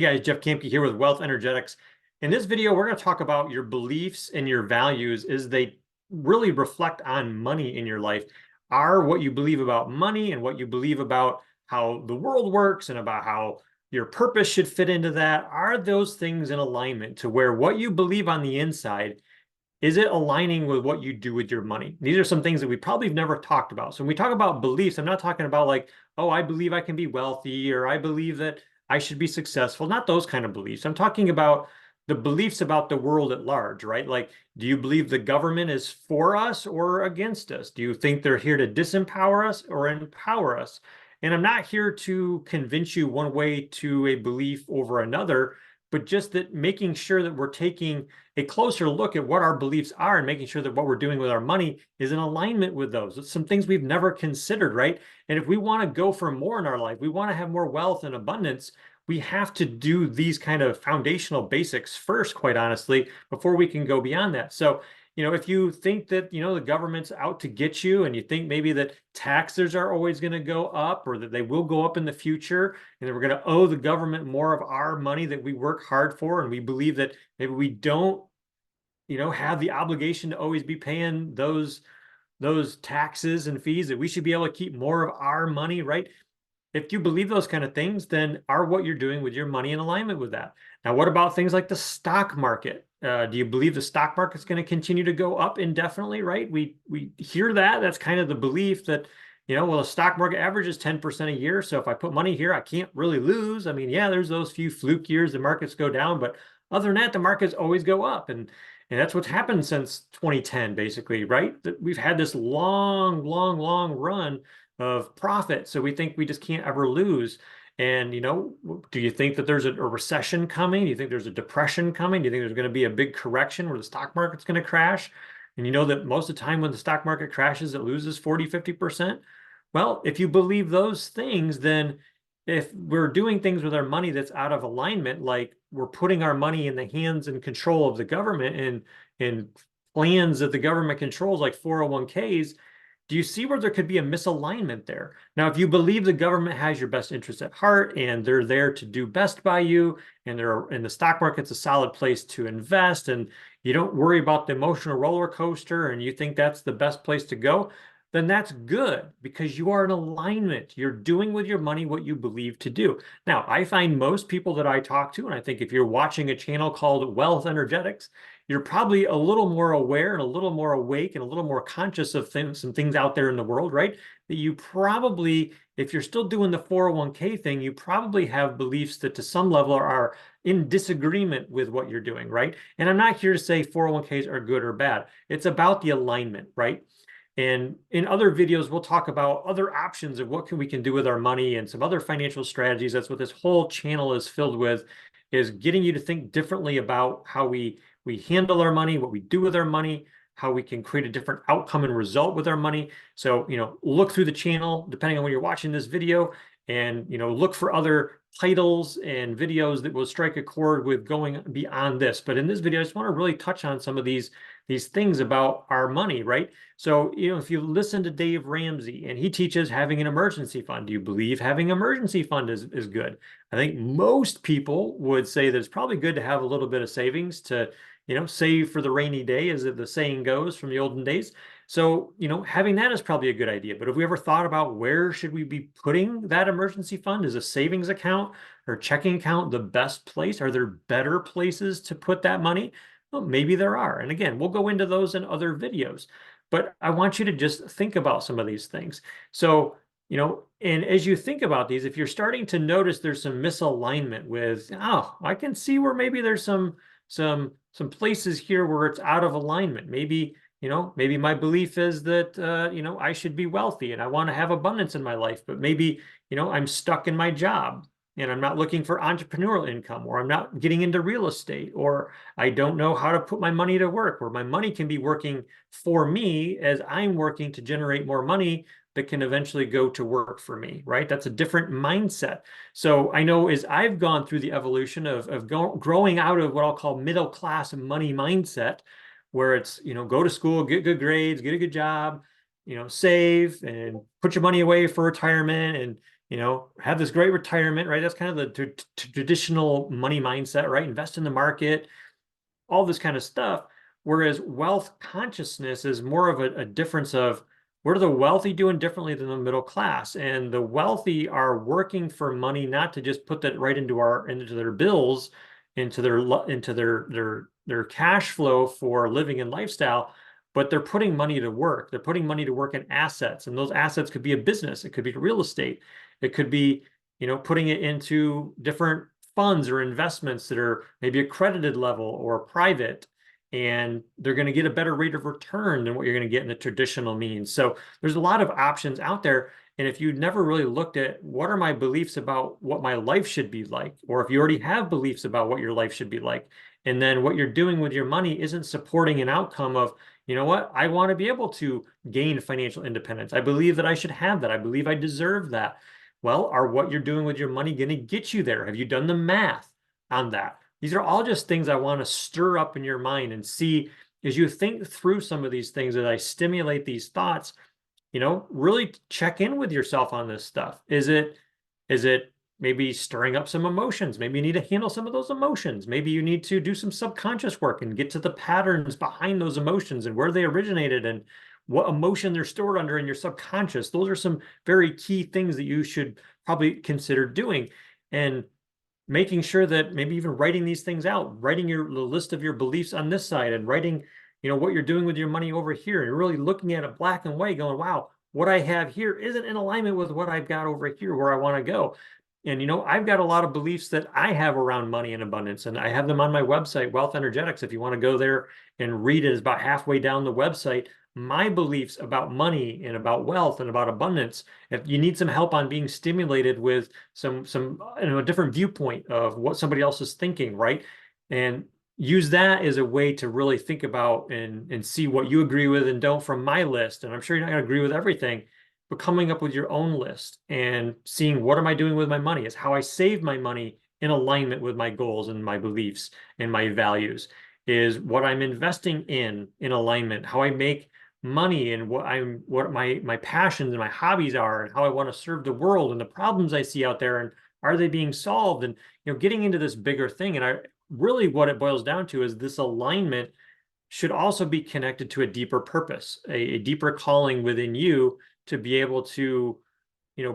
Hey guys, Jeff Kamke here with Wealth Energetics. In this video, we're going to talk about your beliefs and your values as they really reflect on money in your life. Are what you believe about money and what you believe about how the world works and about how your purpose should fit into that, are those things in alignment to where what you believe on the inside, is it aligning with what you do with your money? These are some things that we probably have never talked about. So when we talk about beliefs, I'm not talking about like, oh, I believe I can be wealthy or I believe that I should be successful. Not those kind of beliefs. I'm talking about the beliefs about the world at large, right? Like, do you believe the government is for us or against us? Do you think they're here to disempower us or empower us? And I'm not here to convince you one way to a belief over another, but just that making sure that we're taking a closer look at what our beliefs are and making sure that what we're doing with our money is in alignment with those. It's some things we've never considered, right? And if we want to go for more in our life, we want to have more wealth and abundance, we have to do these kind of foundational basics first, quite honestly, before we can go beyond that. So, if you think that, the government's out to get you and you think maybe that taxes are always going to go up or that they will go up in the future and that we're going to owe the government more of our money that we work hard for, and we believe that maybe we don't, have the obligation to always be paying those taxes and fees, that we should be able to keep more of our money, right? If you believe those kind of things, then are what you're doing with your money in alignment with that? Now, what about things like the stock market? Do you believe the stock market's going to continue to go up indefinitely, right? We hear that. That's kind of the belief that, well, the stock market averages 10% a year. So if I put money here, I can't really lose. I mean, yeah, there's those few fluke years the markets go down, but other than that, the markets always go up. And that's what's happened since 2010, basically, right? That we've had this long, long, long run of profit. So we think we just can't ever lose. And, do you think that there's a recession coming? Do you think there's a depression coming? Do you think there's going to be a big correction where the stock market's going to crash? And you know that most of the time when the stock market crashes, it loses 40, 50%. Well, if you believe those things, then if we're doing things with our money that's out of alignment, like we're putting our money in the hands and control of the government and plans that the government controls, like 401ks, do you see where there could be a misalignment there? Now, if you believe the government has your best interest at heart and they're there to do best by you, and the stock market's a solid place to invest, and you don't worry about the emotional roller coaster, and you think that's the best place to go, then that's good because you are in alignment. You're doing with your money what you believe to do. Now, I find most people that I talk to, and I think if you're watching a channel called Wealth Energetics, you're probably a little more aware and a little more awake and a little more conscious of some things out there in the world, right? That you probably, if you're still doing the 401k thing, you probably have beliefs that to some level are in disagreement with what you're doing, right? And I'm not here to say 401ks are good or bad. It's about the alignment, right? And in other videos, we'll talk about other options of what we can do with our money and some other financial strategies. That's what this whole channel is filled with, is getting you to think differently about how we handle our money, what we do with our money, how we can create a different outcome and result with our money. So, look through the channel, depending on when you're watching this video, and, look for other titles and videos that will strike a chord with going beyond this. But in this video, I just want to really touch on some of these things about our money, right? So, if you listen to Dave Ramsey and he teaches having an emergency fund, do you believe having an emergency fund is good? I think most people would say that it's probably good to have a little bit of savings to, save for the rainy day, as the saying goes from the olden days. So, having that is probably a good idea. But have we ever thought about where should we be putting that emergency fund? Is a savings account or checking account the best place? Are there better places to put that money? Well, maybe there are. And again, we'll go into those in other videos. But I want you to just think about some of these things. So, and as you think about these, if you're starting to notice there's some misalignment with, oh, I can see where maybe there's some places here where it's out of alignment. Maybe, maybe my belief is that, I should be wealthy and I want to have abundance in my life, but maybe, I'm stuck in my job and I'm not looking for entrepreneurial income, or I'm not getting into real estate, or I don't know how to put my money to work, where my money can be working for me as I'm working to generate more money that can eventually go to work for me, right? That's a different mindset. So I know as I've gone through the evolution of growing out of what I'll call middle class money mindset, where it's, go to school, get good grades, get a good job, save and put your money away for retirement, and have this great retirement, right? That's kind of the traditional money mindset, right? Invest in the market, all this kind of stuff. Whereas wealth consciousness is more of a difference of what are the wealthy doing differently than the middle class? And the wealthy are working for money, not to just put that right into their bills, into their cash flow for living and lifestyle, but they're putting money to work. They're putting money to work in assets, and those assets could be a business, it could be real estate, it could be, putting it into different funds or investments that are maybe accredited level or private, and they're going to get a better rate of return than what you're going to get in the traditional means. So there's a lot of options out there. And if you never really looked at what are my beliefs about what my life should be like, or if you already have beliefs about what your life should be like, and then what you're doing with your money isn't supporting an outcome of, you know what, I want to be able to gain financial independence. I believe that I should have that. I believe I deserve that. Well, are what you're doing with your money going to get you there? Have you done the math on that? These are all just things I want to stir up in your mind and see as you think through some of these things, as I stimulate these thoughts, really check in with yourself on this stuff. Is it maybe stirring up some emotions? Maybe you need to handle some of those emotions. Maybe you need to do some subconscious work and get to the patterns behind those emotions and where they originated and what emotion they're stored under in your subconscious. Those are some very key things that you should probably consider doing. And making sure that maybe even writing these things out, writing the list of your beliefs on this side and writing, what you're doing with your money over here, and really looking at it black and white going, wow, what I have here isn't in alignment with what I've got over here where I want to go. And, I've got a lot of beliefs that I have around money and abundance, and I have them on my website, Wealth Energetics. If you want to go there and read it, it's about halfway down the website. My beliefs about money and about wealth and about abundance. If you need some help on being stimulated with some a different viewpoint of what somebody else is thinking, right? And use that as a way to really think about and see what you agree with and don't from my list. And I'm sure you're not going to agree with everything, but coming up with your own list and seeing what am I doing with my money, is how I save my money in alignment with my goals and my beliefs and my values, is what I'm investing in alignment, how I make money and what my passions and my hobbies are and how I want to serve the world and the problems I see out there and are they being solved, and getting into this bigger thing. And I really, what it boils down to is this alignment should also be connected to a deeper purpose, a deeper calling within you to be able to,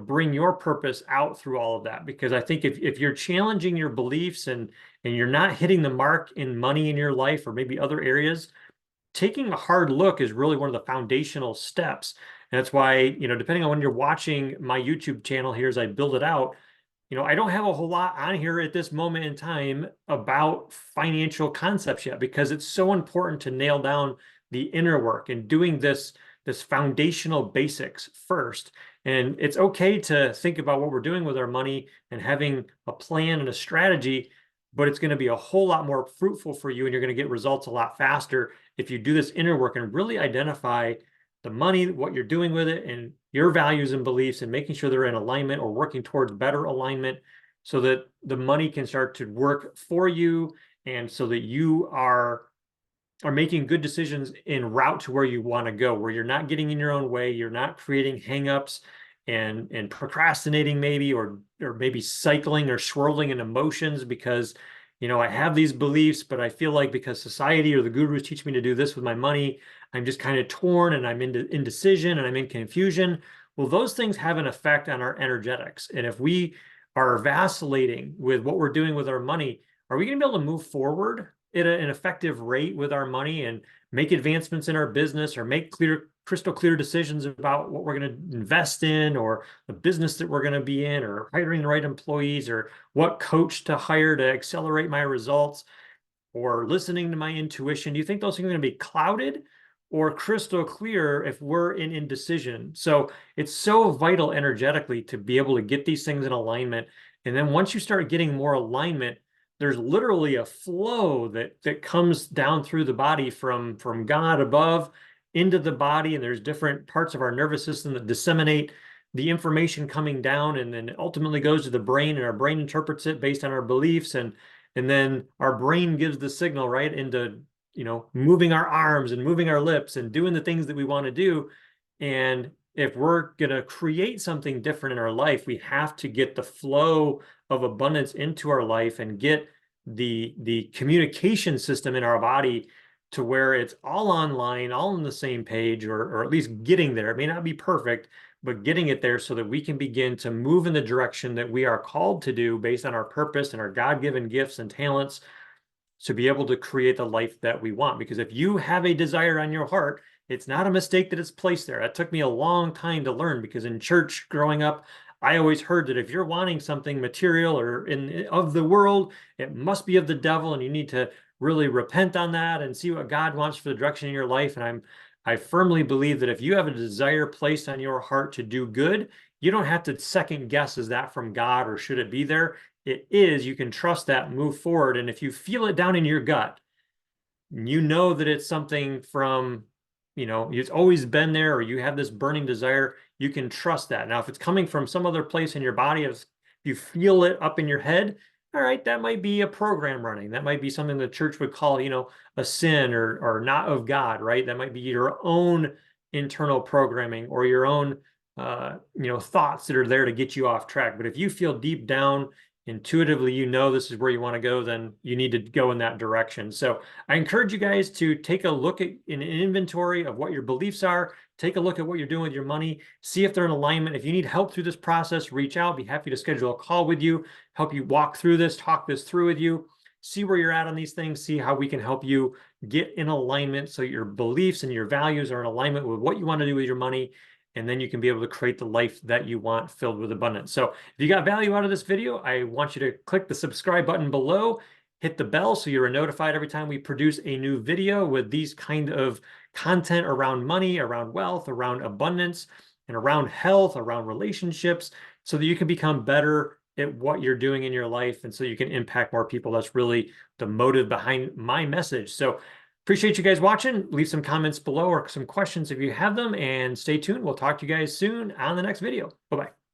bring your purpose out through all of that. Because I think if you're challenging your beliefs and you're not hitting the mark in money in your life or maybe other areas, taking a hard look is really one of the foundational steps. And that's why, depending on when you're watching my YouTube channel here as I build it out, I don't have a whole lot on here at this moment in time about financial concepts yet, because it's so important to nail down the inner work and doing this foundational basics first. And it's okay to think about what we're doing with our money and having a plan and a strategy, but it's going to be a whole lot more fruitful for you, and you're going to get results a lot faster if you do this inner work and really identify the money, what you're doing with it, and your values and beliefs, and making sure they're in alignment or working towards better alignment so that the money can start to work for you, and so that you are making good decisions en route to where you want to go, where you're not getting in your own way, you're not creating hangups and procrastinating maybe, or maybe cycling or swirling in emotions because, I have these beliefs, but I feel like because society or the gurus teach me to do this with my money, I'm just kind of torn and I'm into indecision and I'm in confusion. Well, those things have an effect on our energetics. And if we are vacillating with what we're doing with our money, are we going to be able to move forward at an effective rate with our money and make advancements in our business, or make crystal clear decisions about what we're going to invest in, or the business that we're going to be in, or hiring the right employees, or what coach to hire to accelerate my results, or listening to my intuition? Do you think those things are going to be clouded or crystal clear if we're in indecision? So it's so vital energetically to be able to get these things in alignment. And then once you start getting more alignment, there's literally a flow that comes down through the body from God above into the body. And there's different parts of our nervous system that disseminate the information coming down, and then it ultimately goes to the brain, and our brain interprets it based on our beliefs. And then our brain gives the signal right into, moving our arms and moving our lips and doing the things that we want to do. And if we're going to create something different in our life, we have to get the flow of abundance into our life and get the communication system in our body to where it's all online, all on the same page, or at least getting there. It may not be perfect, but getting it there so that we can begin to move in the direction that we are called to do based on our purpose and our God-given gifts and talents, to be able to create the life that we want. Because if you have a desire on your heart, it's not a mistake that it's placed there. That took me a long time to learn, because in church growing up, I always heard that if you're wanting something material or of the world, it must be of the devil, and you need to really repent on that and see what God wants for the direction in your life. And I firmly believe that if you have a desire placed on your heart to do good, you don't have to second guess, is that from God or should it be there? It is. You can trust that, move forward. And if you feel it down in your gut, you know that it's something from, it's always been there, or you have this burning desire, you can trust that. Now, if it's coming from some other place in your body, if you feel it up in your head, all right, that might be a program running. That might be something the church would call, a sin, or not of God, right? That might be your own internal programming, or your own, thoughts that are there to get you off track. But if you feel deep down, intuitively, this is where you want to go, then you need to go in that direction. So I encourage you guys to take a look at an inventory of what your beliefs are. Take a look at what you're doing with your money. See if they're in alignment. If you need help through this process, reach out. Be happy to schedule a call with you, help you walk through this, talk this through with you, see where you're at on these things, see how we can help you get in alignment so your beliefs and your values are in alignment with what you want to do with your money. And then you can be able to create the life that you want, filled with abundance. So if you got value out of this video, I want you to click the subscribe button below, hit the bell so you're notified every time we produce a new video with these kind of content around money, around wealth, around abundance, and around health, around relationships, so that you can become better at what you're doing in your life, and so you can impact more people. That's really the motive behind my message. So appreciate you guys watching. Leave some comments below or some questions if you have them, and stay tuned. We'll talk to you guys soon on the next video. Bye-bye.